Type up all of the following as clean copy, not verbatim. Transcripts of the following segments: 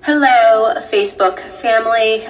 Hello, Facebook family.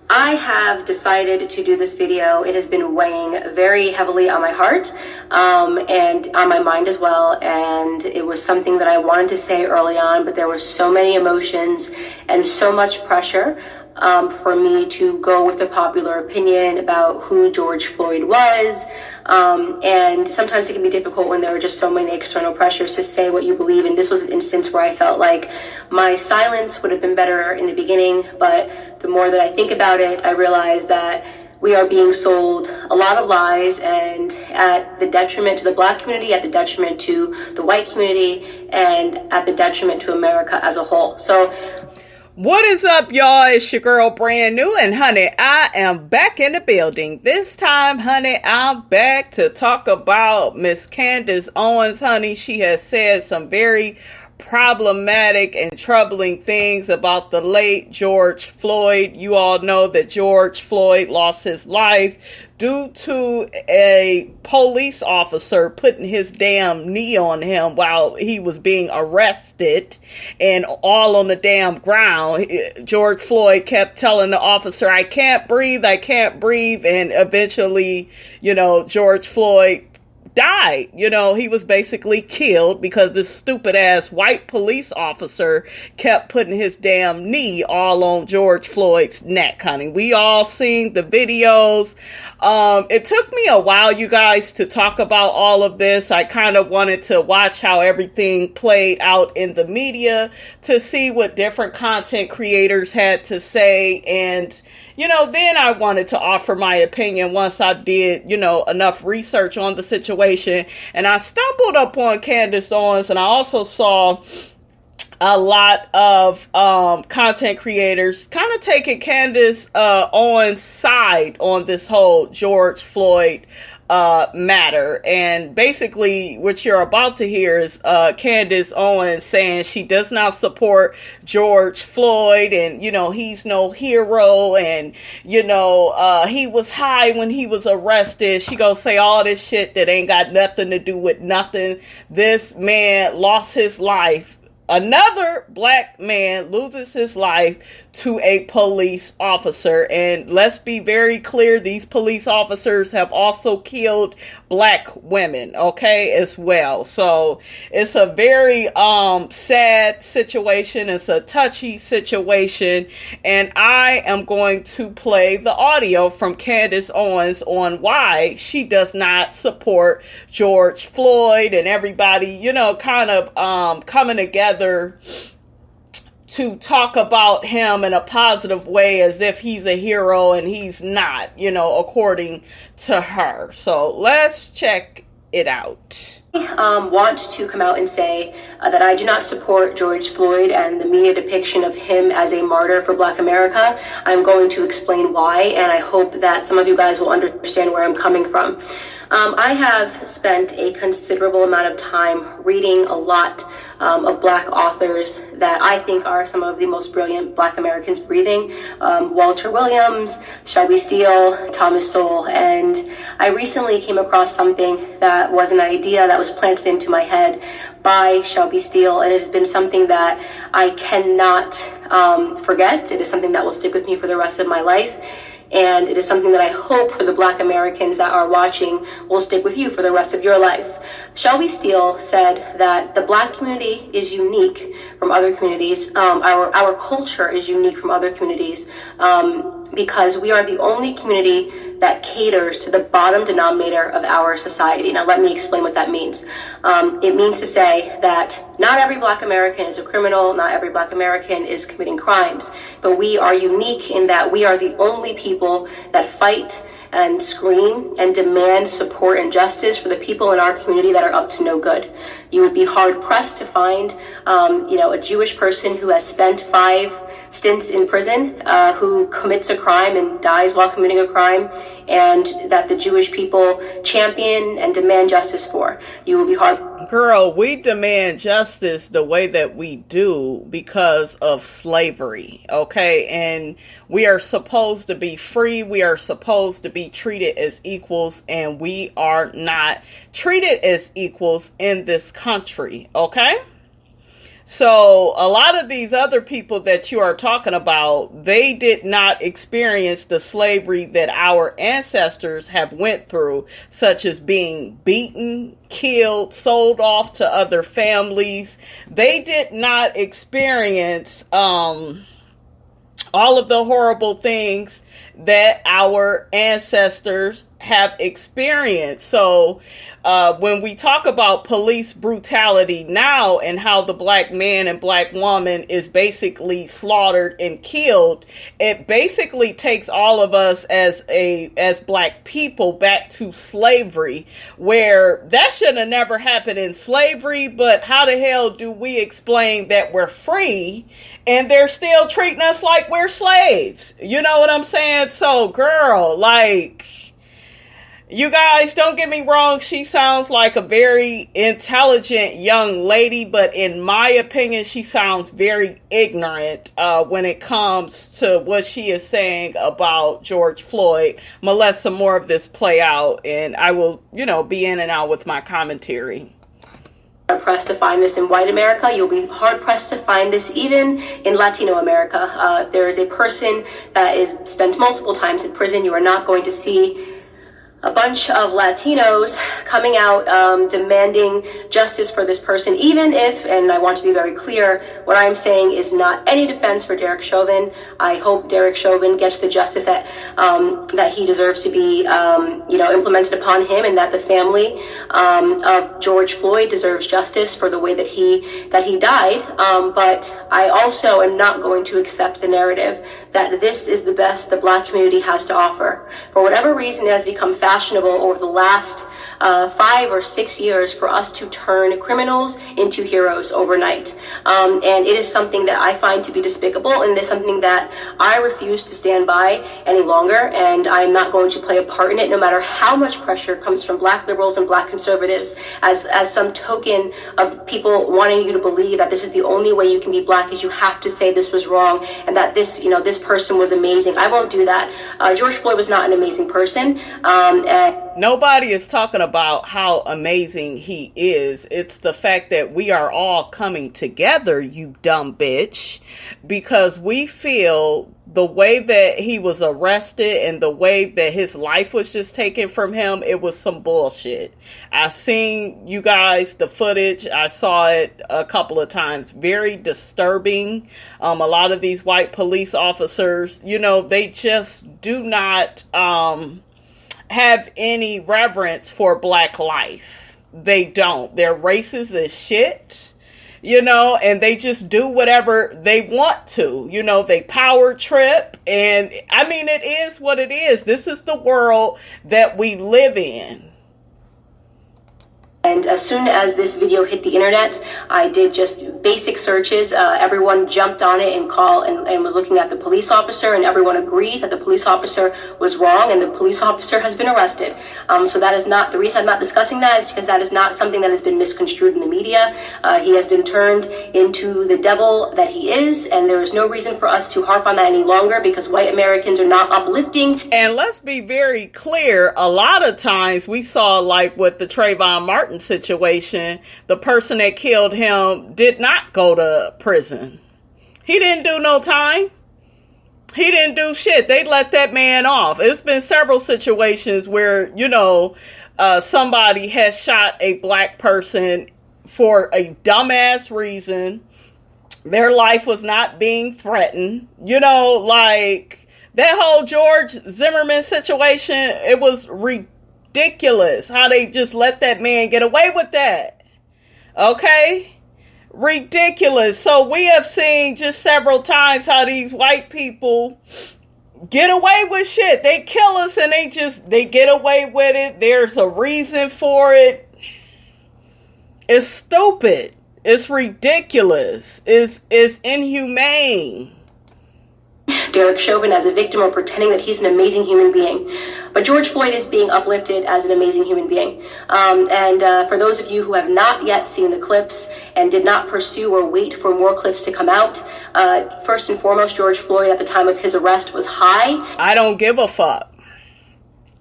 I have decided to do this video. It has been weighing very heavily on my heart and on my mind as well. And it was something that I wanted to say early on, but there were so many emotions and so much pressure for me to go with the popular opinion about who George Floyd was. And sometimes it can be difficult when there are just so many external pressures to say what you believe. And this was an instance where I felt like my silence would have been better in the beginning. But the more that I think about it, I realize that we are being sold a lot of lies, and at the detriment to the Black community, at the detriment to the white community, and at the detriment to America as a whole. So what is up, y'all? It's your girl Brand New, and honey, I am back in the building. This time, honey, I'm back to talk about Miss Candace Owens, honey. She has said some very problematic and troubling things about the late George Floyd. You all know that George Floyd lost his life due to a police officer putting his damn knee on him while he was being arrested, and all on the damn ground. George Floyd kept telling the officer, I can't breathe, and eventually, George Floyd died. He was basically killed because this stupid ass white police officer kept putting his damn knee all on George Floyd's neck, honey. We all seen the videos. It took me a while, you guys, to talk about all of this. I kind of wanted to watch how everything played out in the media to see what different content creators had to say, and then I wanted to offer my opinion once I did, enough research on the situation. And I stumbled upon Candace Owens, and I also saw a lot of content creators kind of taking Candace Owens' side on this whole George Floyd matter. And basically what you're about to hear is Candace Owens saying she does not support George Floyd, and he's no hero, and he was high when he was arrested. She gonna say all this shit that ain't got nothing to do with nothing. This man lost his life. Another black man loses his life to a police officer. And let's be very clear, these police officers have also killed black women, okay, as well. So it's a very sad situation. It's a touchy situation. And I am going to play the audio from Candace Owens on why she does not support George Floyd, and everybody, kind of coming together to talk about him in a positive way as if he's a hero, and he's not, according to her. So let's check it out. Want to come out and say that I do not support George Floyd and the media depiction of him as a martyr for Black America. I'm going to explain why, and I hope that some of you guys will understand where I'm coming from. I have spent a considerable amount of time reading a lot of Black authors that I think are some of the most brilliant Black Americans breathing. Walter Williams, Shelby Steele, Thomas Sowell. And I recently came across something that was an idea that was planted into my head by Shelby Steele, and it has been something that I cannot forget. It is something that will stick with me for the rest of my life. And it is something that I hope for the Black Americans that are watching will stick with you for the rest of your life. Shelby Steele said that the Black community is unique from other communities. Our culture is unique from other communities because we are the only community that caters to the bottom denominator of our society. Now, let me explain what that means. It means to say that not every Black American is a criminal, not every Black American is committing crimes, but we are unique in that we are the only people that fight and scream and demand support and justice for the people in our community that are up to no good. You would be hard pressed to find, a Jewish person who has spent 5 stints in prison, who commits a crime and dies while committing a crime, and that the Jewish people champion and demand justice for. You will be hard. Girl, we demand justice the way that we do because of slavery, okay? And we are supposed to be free. We are supposed to be treated as equals, and we are not treated as equals in this country, okay? So a lot of these other people that you are talking about, they did not experience the slavery that our ancestors have went through, such as being beaten, killed, sold off to other families. They did not experience all of the horrible things that our ancestors have experienced. So when we talk about police brutality now and how the black man and black woman is basically slaughtered and killed, it basically takes all of us as black people back to slavery, where that should have never happened in slavery. But how the hell do we explain that we're free and they're still treating us like we're slaves? You know what I'm saying? So, girl, like, you guys, don't get me wrong, she sounds like a very intelligent young lady, but in my opinion, she sounds very ignorant when it comes to what she is saying about George Floyd. I'm going to let some more of this play out, and I will, be in and out with my commentary. Hard-pressed to find this in white America. You'll be hard-pressed to find this even in Latino America. If there is a person that is spent multiple times in prison, you are not going to see a bunch of Latinos coming out demanding justice for this person, even if, and I want to be very clear, what I'm saying is not any defense for Derek Chauvin. I hope Derek Chauvin gets the justice that he deserves to be, implemented upon him, and that the family of George Floyd deserves justice for the way that he died. But I also am not going to accept the narrative that this is the best the black community has to offer. For whatever reason, it has become fashionable over the last 5 or 6 years for us to turn criminals into heroes overnight. And it is something that I find to be despicable, and it is something that I refuse to stand by any longer, and I'm not going to play a part in it, no matter how much pressure comes from black liberals and black conservatives as some token of people wanting you to believe that this is the only way you can be black, is you have to say this was wrong and that this person was amazing. I won't do that. George Floyd was not an amazing person. And nobody is talking about how amazing he is. It's the fact that we are all coming together, you dumb bitch, because we feel the way that he was arrested and the way that his life was just taken from him, it was some bullshit. I seen, you guys, the footage. I saw it a couple of times. Very disturbing. A lot of these white police officers, they just do not have any reverence for black life. They don't. They're racist as shit. And they just do whatever they want to. They power trip. And I mean, it is what it is. This is the world that we live in. And as soon as this video hit the internet, I did just basic searches. Everyone jumped on it and was looking at the police officer, and everyone agrees that the police officer was wrong, and the police officer has been arrested. So that is not the reason I'm not discussing that, is because that is not something that has been misconstrued in the media. He has been turned into the devil that he is, and there is no reason for us to harp on that any longer, because white Americans are not uplifting. And let's be very clear, a lot of times we saw, like with the Trayvon Martin situation, the person that killed him did not go to prison. He didn't do no time. He didn't do shit. They let that man off. It's been several situations where, somebody has shot a black person for a dumbass reason. Their life was not being threatened. Like that whole George Zimmerman situation, it was ridiculous how they just let that man get away with that. Okay? Ridiculous. So we have seen just several times how these white people get away with shit. They kill us and they get away with it. There's a reason for it. It's stupid. It's ridiculous. It's inhumane. Derek Chauvin as a victim or pretending that he's an amazing human being. But George Floyd is being uplifted as an amazing human being. For those of you who have not yet seen the clips and did not pursue or wait for more clips to come out, first and foremost, George Floyd at the time of his arrest was high. I don't give a fuck.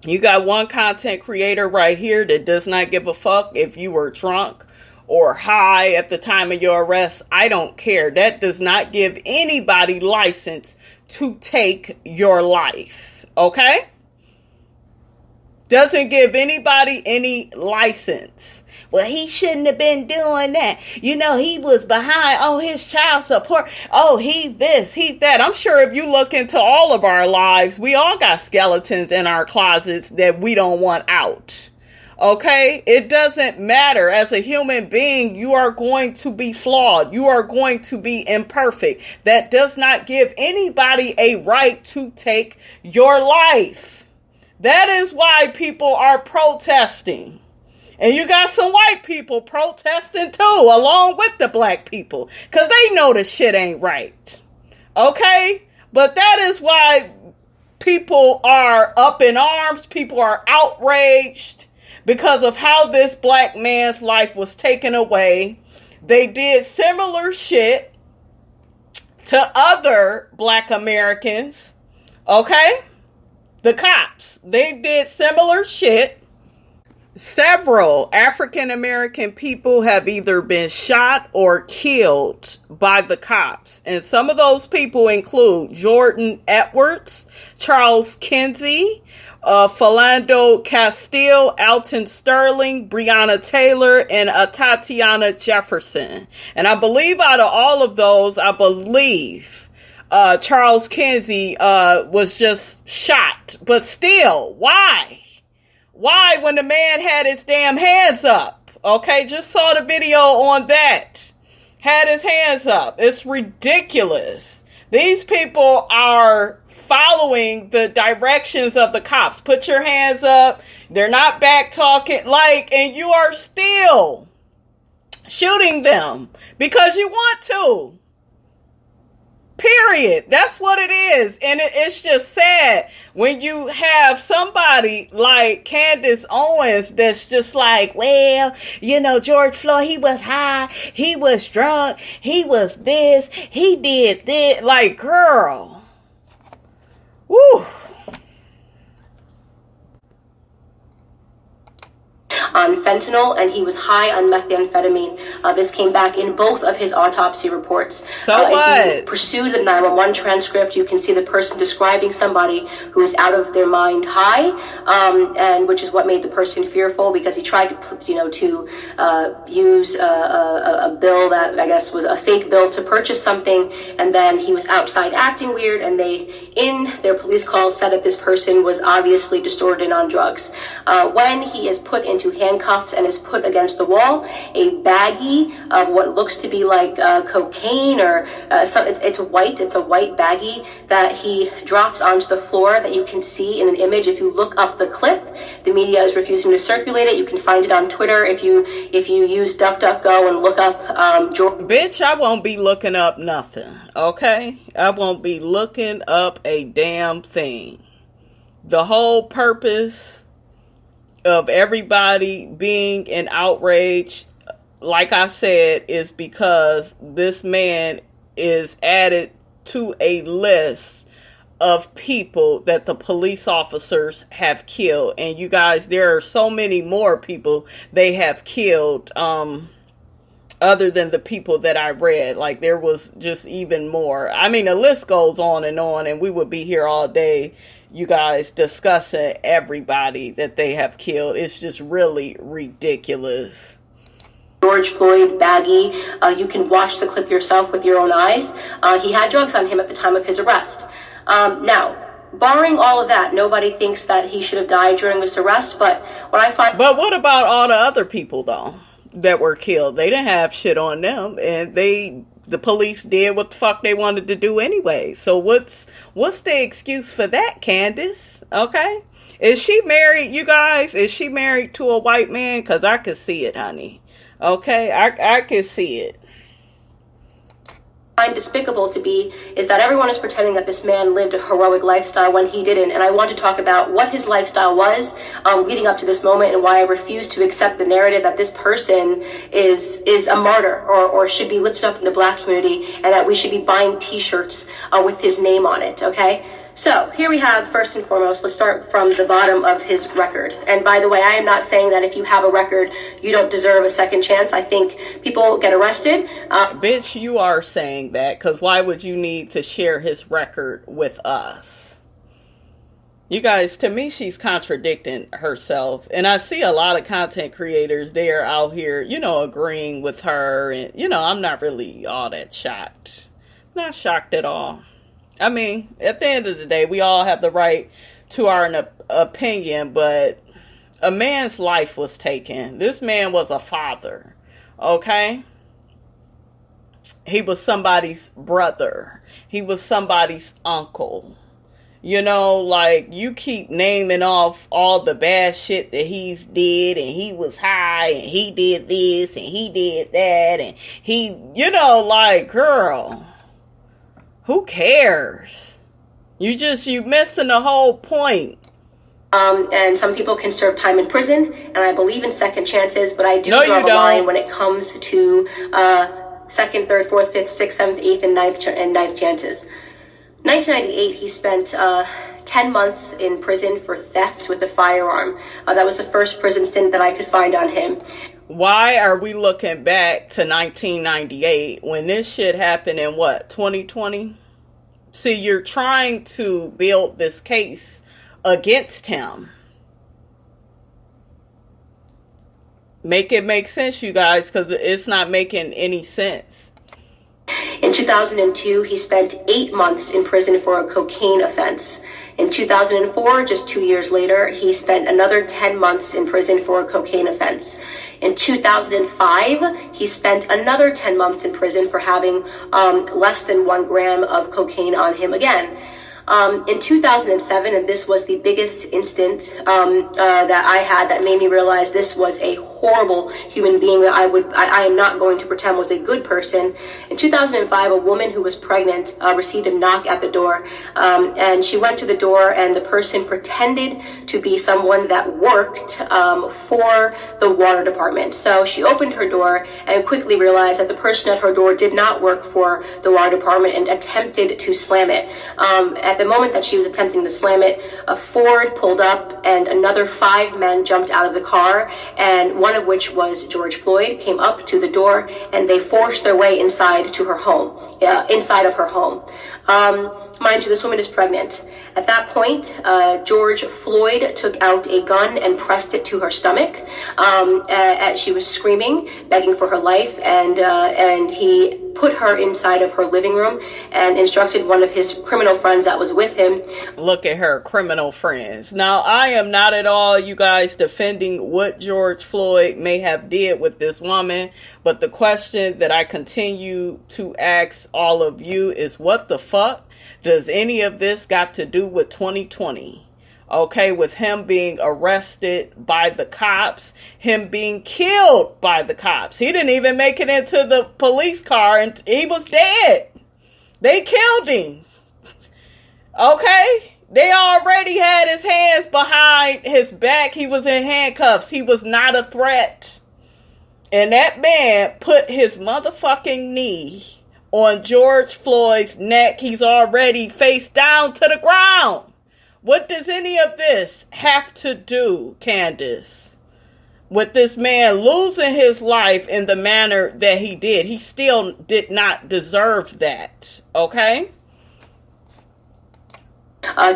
You got one content creator right here that does not give a fuck if you were drunk or high at the time of your arrest. I don't care. That does not give anybody license to take your life. Okay? Doesn't give anybody any license. Well, he shouldn't have been doing that. You know, he was behind on his child support. Oh, he this, he that. I'm sure if you look into all of our lives, we all got skeletons in our closets that we don't want out. Okay? It doesn't matter. As a human being, you are going to be flawed. You are going to be imperfect. That does not give anybody a right to take your life. That is why people are protesting. And you got some white people protesting too, along with the black people. Because they know the shit ain't right. Okay? But that is why people are up in arms. People are outraged because of how this black man's life was taken away. They did similar shit to other black Americans. Okay? The cops, they did similar shit. Several African American people have either been shot or killed by the cops. And some of those people include Jordan Edwards, Charles Kinsey, Philando Castile, Alton Sterling, Breonna Taylor, and Tatiana Jefferson. And I believe out of all of those, Charles Kinsey was just shot. But still, why? Why when the man had his damn hands up? Okay, just saw the video on that. Had his hands up. It's ridiculous. These people are following the directions of the cops. Put your hands up. They're not back talking. And you are still shooting them because you want to. Period. That's what it is. And it's just sad when you have somebody like Candace Owens that's just like, well, you know, George Floyd, he was high, he was drunk, he was this, he did this. Like, girl. Woo. On fentanyl, and he was high on methamphetamine. This came back in both of his autopsy reports. So what? If you pursue the 911 transcript, you can see the person describing somebody who is out of their mind high, and which is what made the person fearful, because he tried to use a bill that I guess was a fake bill to purchase something, and then he was outside acting weird, and they, in their police call, said that this person was obviously distorted on drugs. When he is put into handcuffs and is put against the wall, a baggie of what looks to be like cocaine or it's white. It's a white baggie that he drops onto the floor that you can see in an image. If you look up the clip, the media is refusing to circulate it. You can find it on Twitter if you use DuckDuckGo and look up George. Bitch, I won't be looking up nothing. Okay, I won't be looking up a damn thing. The whole purpose of everybody being in outrage, like I said, is because this man is added to a list of people that the police officers have killed. And you guys, there are so many more people they have killed, other than the people that I read. Like, there was just even more. I mean, the list goes on, and we would be here all day, you guys, discussing everybody that they have killed. It's just really ridiculous. George Floyd baggie. You can watch the clip yourself with your own eyes. He had drugs on him at the time of his arrest. Now, barring all of that, nobody thinks that he should have died during this arrest. But what about all the other people, though, that were killed? They didn't have shit on them, and the police did what the fuck they wanted to do anyway. So what's the excuse for that, Candace? Okay? Is she married, you guys? Is she married to a white man? Because I could see it, honey. Okay? I could see it. Find despicable to be is that everyone is pretending that this man lived a heroic lifestyle when he didn't. And I want to talk about what his lifestyle was leading up to this moment, and why I refuse to accept the narrative that this person is a martyr or should be lifted up in the black community, and that we should be buying t-shirts with his name on it. Okay, So here we have, first and foremost, let's start from the bottom of his record. And by the way, I am not saying that if you have a record, you don't deserve a second chance. I think people get arrested. Bitch, you are saying that, because why would you need to share his record with us? You guys, to me, she's contradicting herself. And I see a lot of content creators there out here, agreeing with her. And, I'm not really all that shocked. Not shocked at all. I mean, at the end of the day, we all have the right to our opinion, but a man's life was taken. This man was a father, okay? He was somebody's brother. He was somebody's uncle. You keep naming off all the bad shit that he's did, and he was high, and he did this, and he did that, and he, girl, who cares? You missing the whole point. And some people can serve time in prison, and I believe in second chances, but I do draw the line when it comes to second, third, fourth, fifth, sixth, seventh, eighth, and ninth chances. 1998, he spent 10 months in prison for theft with a firearm. That was the first prison stint that I could find on him. Why are we looking back to 1998 when this shit happened in 2020? See, you're trying to build this case against him. Make it make sense, you guys, because it's not making any sense. In 2002, he spent 8 months in prison for a cocaine offense. In 2004, just 2 years later, he spent another 10 months in prison for a cocaine offense. In 2005, he spent another 10 months in prison for having less than 1 gram of cocaine on him again. In 2007, and this was the biggest instant that I had that made me realize this was a horrible human being that I am not going to pretend was a good person. In 2005, a woman who was pregnant received a knock at the door, and she went to the door, and the person pretended to be someone that worked for the water department. So she opened her door and quickly realized that the person at her door did not work for the water department and attempted to slam it. At the moment that she was attempting to slam it, a Ford pulled up and another 5 men jumped out of the car, and one of which was George Floyd, came up to the door, and they forced their way inside to her home, inside of her home. Mind you, this woman is pregnant. At that point, George Floyd took out a gun and pressed it to her stomach. As she was screaming, begging for her life, and he put her inside of her living room and instructed one of his criminal friends that was with him. Look at her, criminal friends. Now, I am not at all, you guys, defending what George Floyd may have did with this woman, but the question that I continue to ask all of you is, what the fuck does any of this got to do with 2020? Okay, with him being arrested by the cops, him being killed by the cops. He didn't even make it into the police car and he was dead. They killed him. Okay? They already had his hands behind his back. He was in handcuffs. He was not a threat. And that man put his motherfucking knee on George Floyd's neck. He's already face down to the ground. What does any of this have to do, Candace, with this man losing his life in the manner that he did? He still did not deserve that, okay?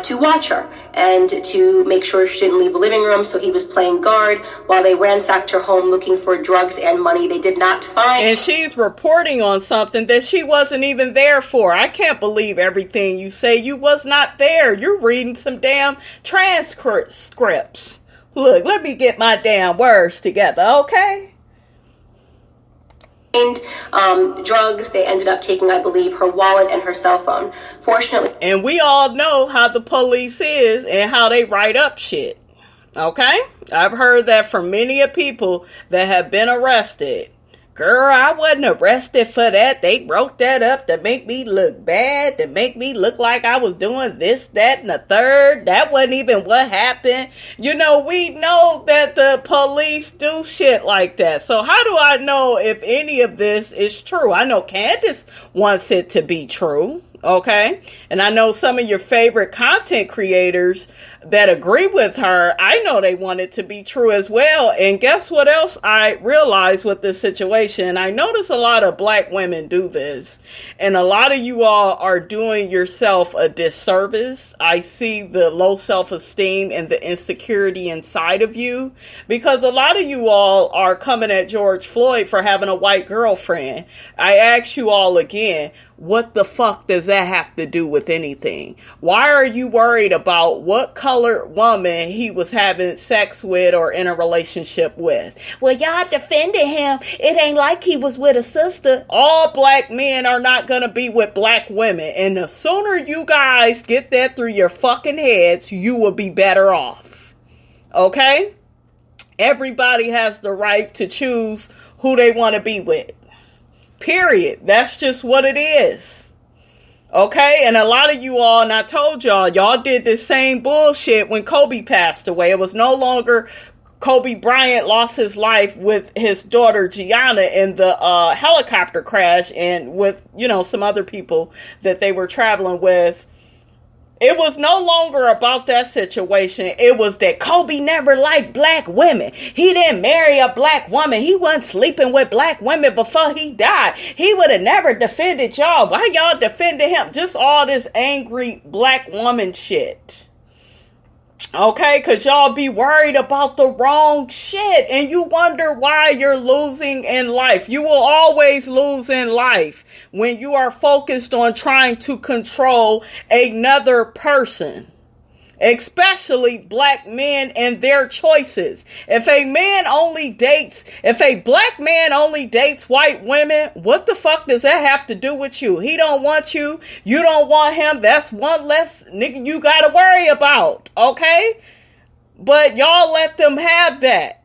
To watch her and to make sure she didn't leave the living room. So he was playing guard while they ransacked her home looking for drugs and money they did not find. And she's reporting on something that she wasn't even there for. I can't believe everything you say. You was not there. You're reading some damn transcripts. Look, let me get my damn words together, okay? Drugs. They ended up taking, I believe, her wallet and her cell phone. Fortunately. And we all know how the police is and how they write up shit. Okay? I've heard that from many of people that have been arrested. Girl, I wasn't arrested for that. They wrote that up to make me look bad, to make me look like I was doing this, that, and the third. That wasn't even what happened. You know, we know that the police do shit like that. So how do I know if any of this is true? I know Candace wants it to be true. Okay. And I know some of your favorite content creators that agree with her. I know they want it to be true as well. And guess what else I realized with this situation? I notice a lot of black women do this. And a lot of you all are doing yourself a disservice. I see the low self-esteem and the insecurity inside of you. Because a lot of you all are coming at George Floyd for having a white girlfriend. I ask you all again, what the fuck does that have to do with anything? Why are you worried about what colored woman he was having sex with or in a relationship with? Well, y'all defended him. It ain't like he was with a sister. All black men are not going to be with black women. And the sooner you guys get that through your fucking heads, you will be better off. Okay? Everybody has the right to choose who they want to be with. Period. That's just what it is. Okay? And a lot of you all, and I told y'all did this same bullshit when Kobe passed away. It was no longer Kobe Bryant lost his life with his daughter Gianna in the helicopter crash and with, some other people that they were traveling with. It was no longer about that situation. It was that Kobe never liked black women. He didn't marry a black woman. He wasn't sleeping with black women before he died. He would have never defended y'all. Why y'all defended him? Just all this angry black woman shit. Okay, because y'all be worried about the wrong shit and you wonder why you're losing in life. You will always lose in life when you are focused on trying to control another person, especially black men and their choices. If a black man only dates white women, what the fuck does that have to do with you? He don't want you. You don't want him. That's one less nigga you gotta worry about. Okay? But y'all let them have that.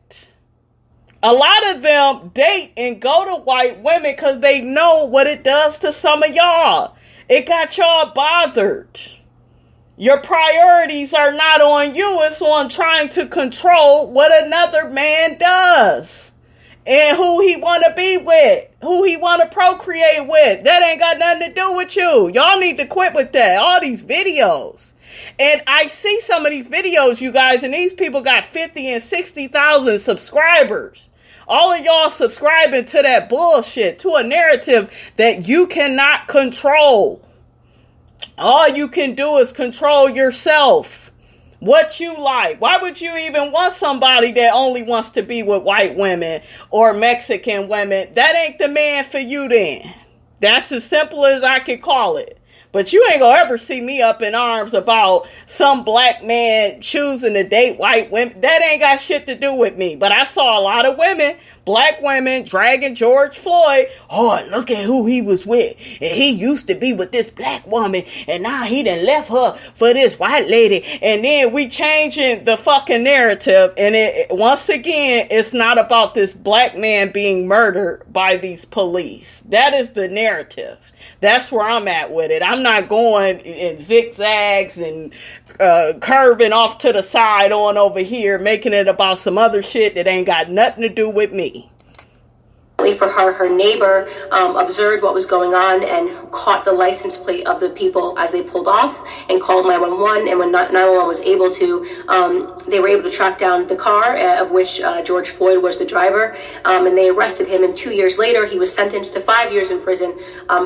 A lot of them date and go to white women because they know what it does to some of y'all. It got y'all bothered. Your priorities are not on you. It's on trying to control what another man does. And who he want to be with. Who he want to procreate with. That ain't got nothing to do with you. Y'all need to quit with that. All these videos. And I see some of these videos, you guys, and these people got 50 and 60,000 subscribers. All of y'all subscribing to that bullshit, to a narrative that you cannot control. All you can do is control yourself. What you like. Why would you even want somebody that only wants to be with white women or Mexican women? That ain't the man for you then. That's as simple as I can call it. But you ain't gonna ever see me up in arms about some black man choosing to date white women. That ain't got shit to do with me. But I saw a lot of women, black women, dragging George Floyd. Oh, look at who he was with. And he used to be with this black woman. And now he done left her for this white lady. And then we changing the fucking narrative. And once again, it's not about this black man being murdered by these police. That is the narrative. That's where I'm at with it. I'm not going in zigzags and curving off to the side on over here, making it about some other shit that ain't got nothing to do with me. For her neighbor observed what was going on and caught the license plate of the people as they pulled off and called 911. And when 911 was able to, they were able to track down the car of which George Floyd was the driver, and they arrested him. And 2 years later, he was sentenced to 5 years in prison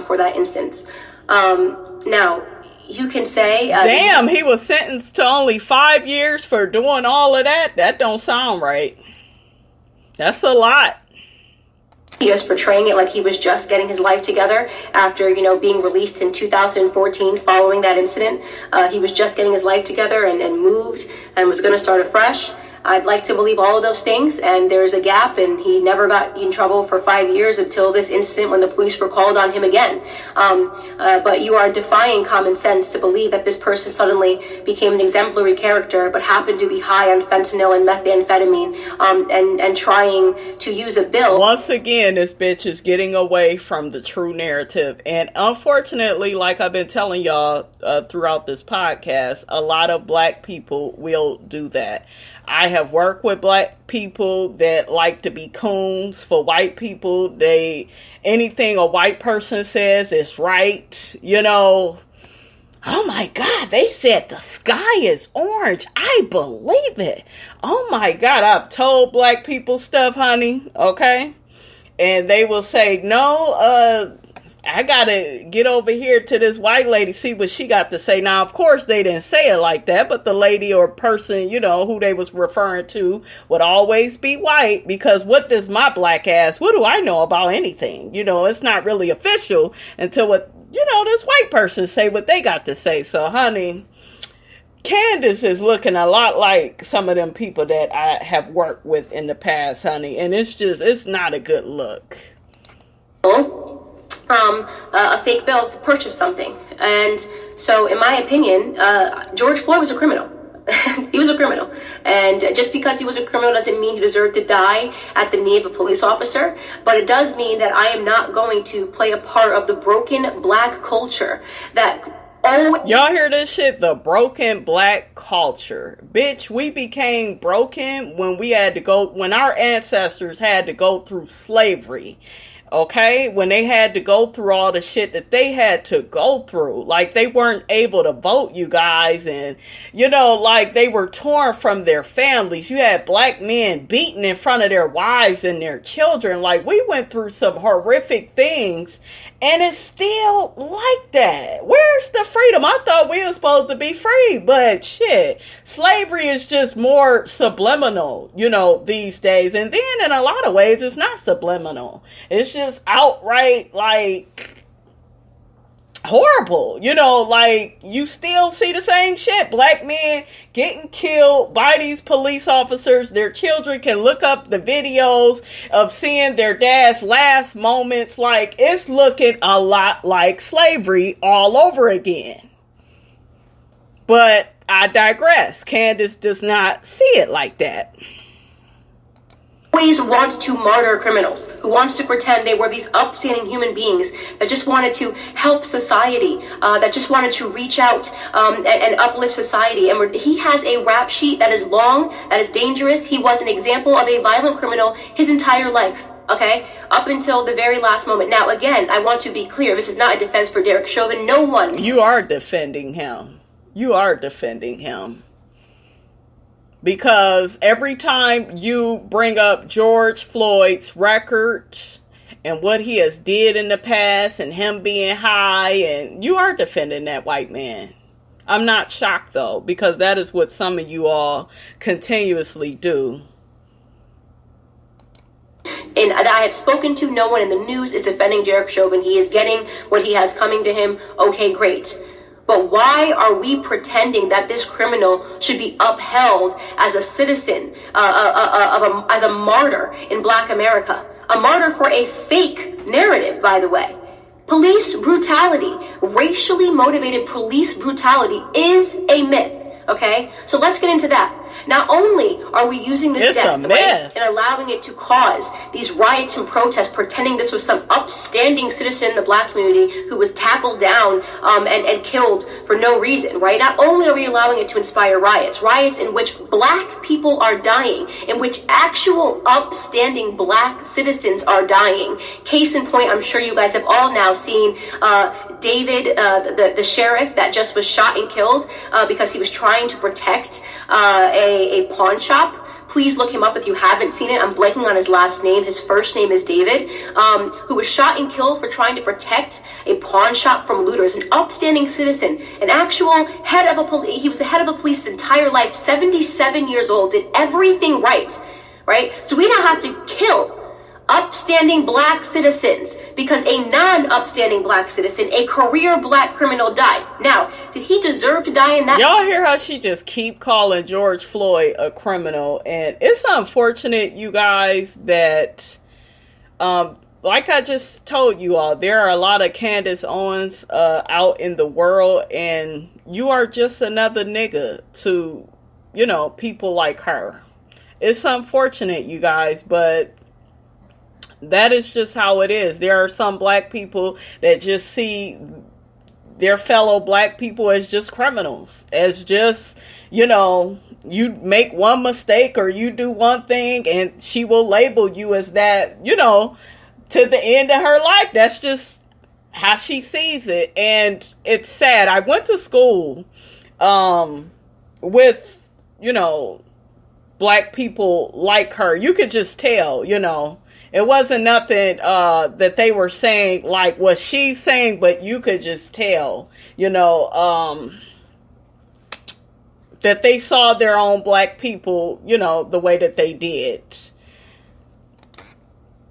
for that instance. Now, you can say... damn, he was sentenced to only 5 years for doing all of that? That don't sound right. That's a lot. He was portraying it like he was just getting his life together after, being released in 2014 following that incident. He was just getting his life together and moved and was going to start afresh. I'd like to believe all of those things, and there's a gap, and he never got in trouble for 5 years until this incident when the police were called on him again. But you are defying common sense to believe that this person suddenly became an exemplary character, but happened to be high on fentanyl and methamphetamine, and trying to use a bill. Once again, this bitch is getting away from the true narrative, and unfortunately, like I've been telling y'all throughout this podcast, a lot of black people will do that. I have worked with black people that like to be coons for white people. Anything a white person says is right. Oh my God, they said the sky is orange. I believe it. Oh my God, I've told black people stuff, honey, okay? And they will say, no, I gotta get over here to this white lady, see what she got to say. Now, of course, they didn't say it like that, but the lady or person, who they was referring to would always be white, because what does my black ass, what do I know about anything? It's not really official until this white person say what they got to say. So, honey, Candace is looking a lot like some of them people that I have worked with in the past, honey. And it's not a good look. A fake bill to purchase something. And so, in my opinion, George Floyd was a criminal. He was a criminal. And just because he was a criminal doesn't mean he deserved to die at the knee of a police officer. But it does mean that I am not going to play a part of the broken black culture that... Y'all hear this shit? The broken black culture. Bitch, we became broken when our ancestors had to go through slavery. Okay, when they had to go through all the shit that they had to go through, like they weren't able to vote, you guys, and like they were torn from their families. You had black men beaten in front of their wives and their children. Like, we went through some horrific things, and it's still like that. Where's the freedom? I thought we were supposed to be free, but shit, slavery is just more subliminal, these days. And then in a lot of ways, it's not subliminal. It's just outright, like, horrible. Like, you still see the same shit. Black men getting killed by these police officers. Their children can look up the videos of seeing their dad's last moments. Like, it's looking a lot like slavery all over again. But I digress. Candace does not see it like that. Always wants to martyr criminals, who wants to pretend they were these upstanding human beings that just wanted to help society, that just wanted to reach out and uplift society. And he has a rap sheet that is long, that is dangerous. He was an example of a violent criminal his entire life. Okay, up until the very last moment. Now, again, I want to be clear. This is not a defense for Derek Chauvin. No one. You are defending him. You are defending him. Because every time you bring up George Floyd's record and what he has did in the past and him being high, and you are defending that white man. I'm not shocked, though, because that is what some of you all continuously do. And I have spoken to, no one in the news is defending Derek Chauvin. He is getting what he has coming to him. Okay, great. But why are we pretending that this criminal should be upheld as a citizen, as a martyr in Black America? A martyr for a fake narrative, by the way. Police brutality, racially motivated police brutality is a myth. Okay, so let's get into that. Not only are we using this death and allowing it to cause these riots and protests, pretending this was some upstanding citizen in the Black community who was tackled down and killed for no reason, right? Not only are we allowing it to inspire riots in which Black people are dying, in which actual upstanding Black citizens are dying. Case in point, I'm sure you guys have all now seen David, the sheriff that just was shot and killed because he was trying to protect a pawn shop. Please look him up if you haven't seen it. I'm blanking on his last name. His first name is David, who was shot and killed for trying to protect a pawn shop from looters. An upstanding citizen, an actual head of a police. He was the head of a police his entire life, 77 years old, did everything right? So we now have to kill upstanding Black citizens because a non-upstanding Black citizen, a career Black criminal, died. Now, did he deserve to die in that? Y'all hear how she just keep calling George Floyd a criminal? And it's unfortunate, you guys, that like I just told you all, there are a lot of Candace Owens out in the world, and you are just another nigga to, people like her. It's unfortunate, you guys, but that is just how it is. There are some Black people that just see their fellow Black people as just criminals, as just, you make one mistake or you do one thing and she will label you as that, to the end of her life. That's just how she sees it. And it's sad. I went to school with, black people like her. You could just tell, It wasn't nothing that they were saying like what she's saying, but you could just tell, that they saw their own black people, the way that they did.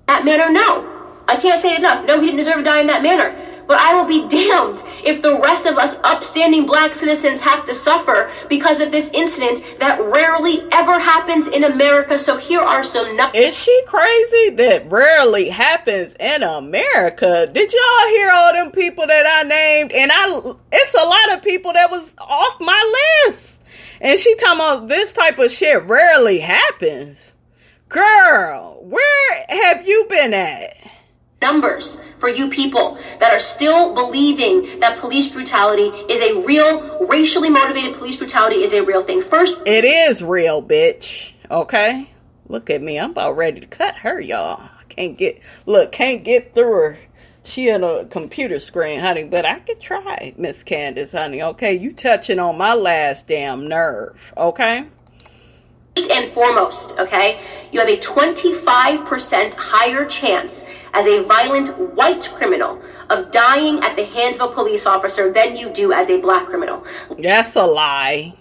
That manner, no. I can't say it enough. No, he didn't deserve to die in that manner. But I will be damned if the rest of us upstanding black citizens have to suffer because of this incident that rarely ever happens in America. So here are some numbers. Is she crazy? That rarely happens in America. Did y'all hear all them people that I named? And it's a lot of people that was off my list. And she talking about this type of shit rarely happens. Girl, where have you been at? Numbers for you people that are still believing that police brutality is a real, racially motivated police brutality is a real thing. First, it is real, bitch. Okay? Look at me. I'm about ready to cut her, y'all. Can't get through her. She in a computer screen, honey, but I could try, Miss Candace, honey. Okay? You touching on my last damn nerve. Okay? First and foremost, okay, you have a 25% higher chance as a violent white criminal of dying at the hands of a police officer than you do as a black criminal. That's a lie.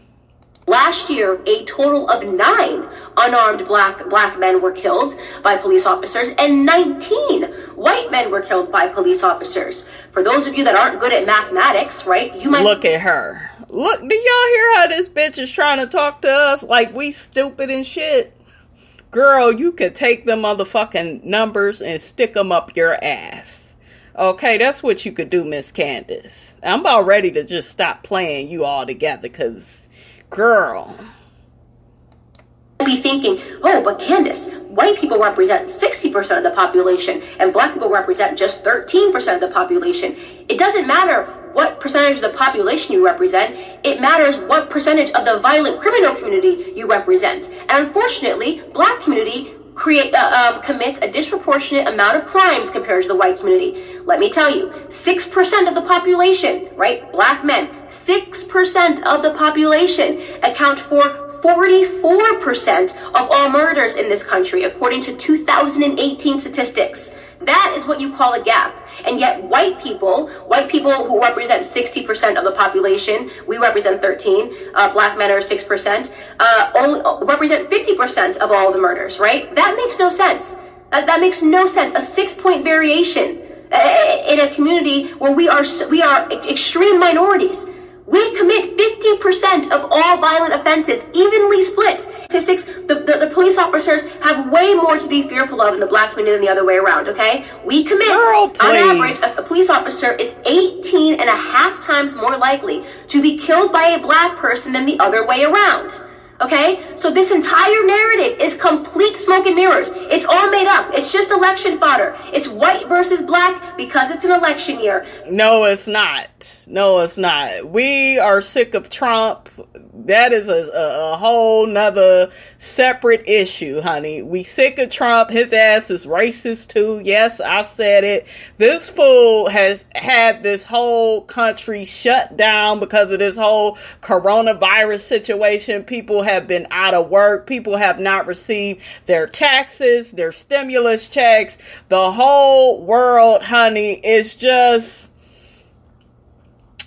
Last year, a total of 9 unarmed black men were killed by police officers, and 19 white men were killed by police officers. For those of you that aren't good at mathematics, right, you might look at her. Look, do y'all hear how this bitch is trying to talk to us like we stupid and shit? Girl, you could take them motherfucking numbers and stick them up your ass. Okay, that's what you could do, Miss Candace. I'm about ready to just stop playing you all together, because, girl. Be thinking, oh, but Candace, white people represent 60% of the population and black people represent just 13% of the population. It doesn't matter what percentage of the population you represent. It matters what percentage of the violent criminal community you represent. And unfortunately, black community commits a disproportionate amount of crimes compared to the white community. Let me tell you, 6% of the population, right? Black men, 6% of the population account for 44% of all murders in this country, according to 2018 statistics. That is what you call a gap. And yet white people who represent 60% of the population, we represent 13, black men are 6%, only represent 50% of all the murders, right? That makes no sense. That makes no sense. A 6-point variation in a community where we are extreme minorities. We commit 50% of all violent offenses, evenly split. Statistics, the police officers have way more to be fearful of in the black community than the other way around, okay? We commit, on average, a police officer is 18 and a half times more likely to be killed by a black person than the other way around. Okay, so this entire narrative is complete smoke and mirrors. It's all made up. It's just election fodder. It's white versus black because it's an election year. No, it's not. No, it's not. We are sick of Trump. That is a whole nother separate issue, honey. We sick of Trump. His ass is racist too. Yes, I said it. This fool has had this whole country shut down because of this whole coronavirus situation. People have been out of work. People have not received their taxes, their stimulus checks. The whole world, honey, is just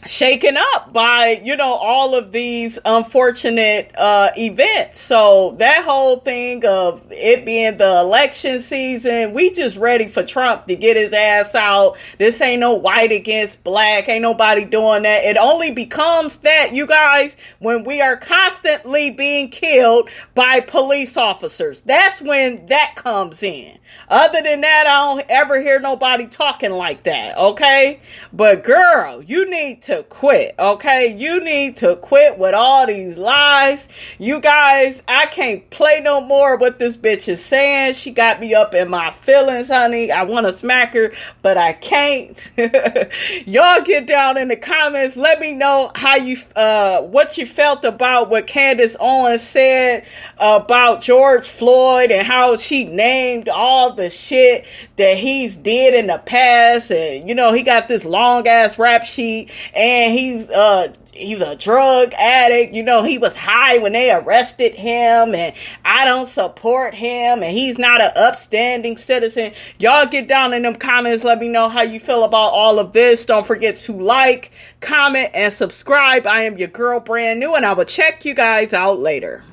shaken up by, all of these unfortunate events. So that whole thing of it being the election season, we just ready for Trump to get his ass out. This ain't no white against black. Ain't nobody doing that. It only becomes that, you guys, when we are constantly being killed by police officers. That's when that comes in. Other than that, I don't ever hear nobody talking like that, okay? But girl, you need to quit, okay? You need to quit with all these lies. You guys, I can't play no more what this bitch is saying. She got me up in my feelings, honey. I want to smack her, but I can't. Y'all get down in the comments. Let me know how you, what you felt about what Candace Owens said about George Floyd and how she named all the shit that he's did in the past. And, you know, he got this long ass rap sheet, and he's a drug addict. You know, he was high when they arrested him, and I don't support him, and he's not an upstanding citizen. Y'all get down in them comments. Let me know how you feel about all of this. Don't forget to like, comment, and subscribe. I am your girl, Brand New, and I will check you guys out later.